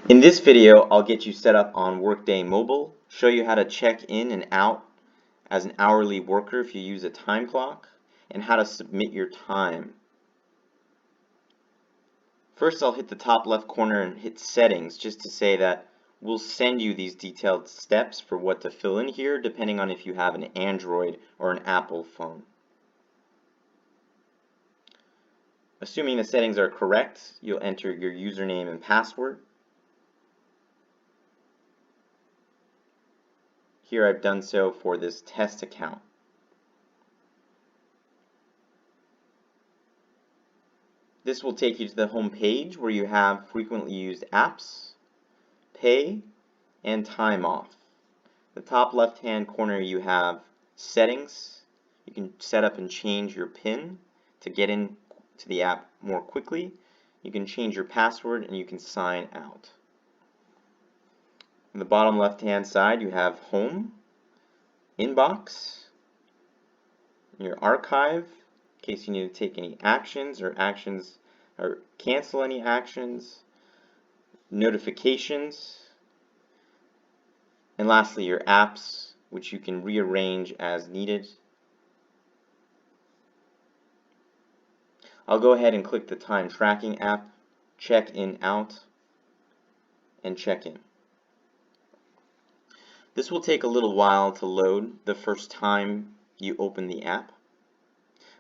In this video, I'll get you set up on Workday Mobile, show you how to check in and out as an hourly worker if you use a time clock, and how to submit your time. First, I'll hit the top left corner and hit Settings just to say that we'll send you these detailed steps for what to fill in here depending on if you have an Android or an Apple phone. Assuming the settings are correct, you'll enter your username and password. Here I've done so for this test account. This will take you to the home page where you have frequently used apps, pay, and time off. The top left-hand corner you have settings. You can set up and change your PIN to get in to the app more quickly. You can change your password and you can sign out. On the bottom left-hand side you have home, inbox, your archive in case you need to take any actions or cancel any actions, notifications, and lastly your apps, which you can rearrange as needed. I'll go ahead and click the time tracking app, check in out, and check in. This will take a little while to load the first time you open the app,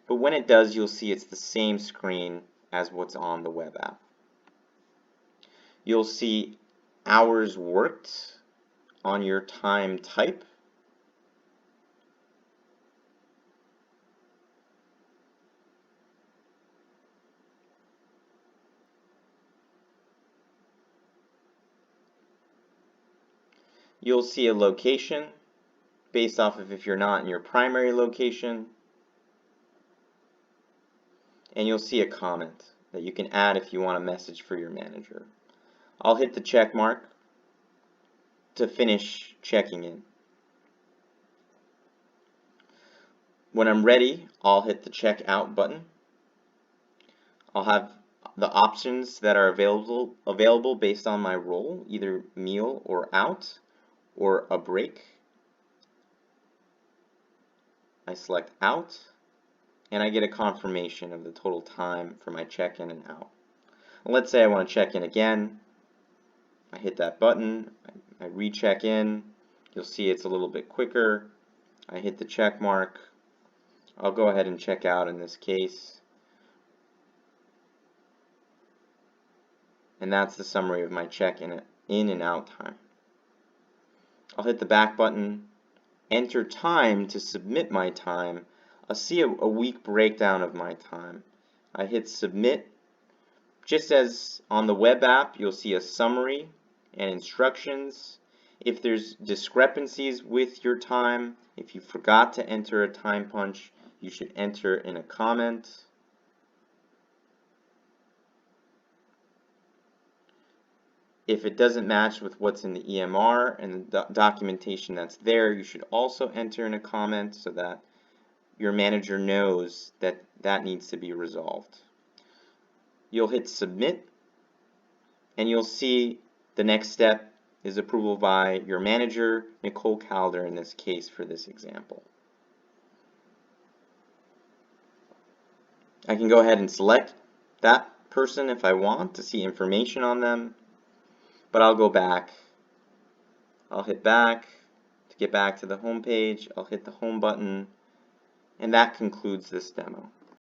but when it does, you'll see it's the same screen as what's on the web app. You'll see hours worked on your time type. You'll see a location based off of if you're not in your primary location. And you'll see a comment that you can add if you want a message for your manager. I'll hit the check mark to finish checking in. When I'm ready, I'll hit the check out button. I'll have the options that are available based on my role, either meal or out or a break. I select out and I get a confirmation of the total time for my check-in and out. And let's say I want to check in again. I hit that button, I recheck in. You'll see it's a little bit quicker. I hit the check mark. I'll go ahead and check out in this case. And that's the summary of my check-in and out time. I'll hit the back button, enter time to submit my time. I'll see a week breakdown of my time. I hit submit. Just as on the web app, you'll see a summary and instructions. If there's discrepancies with your time, if you forgot to enter a time punch, you should enter in a comment. If it doesn't match with what's in the EMR and the documentation that's there, you should also enter in a comment so that your manager knows that that needs to be resolved. You'll hit submit and you'll see the next step is approval by your manager, Nicole Calder in this case for this example. I can go ahead and select that person if I want to see information on them. But I'll go back. I'll hit back to get back to the home page. I'll hit the home button, and that concludes this demo.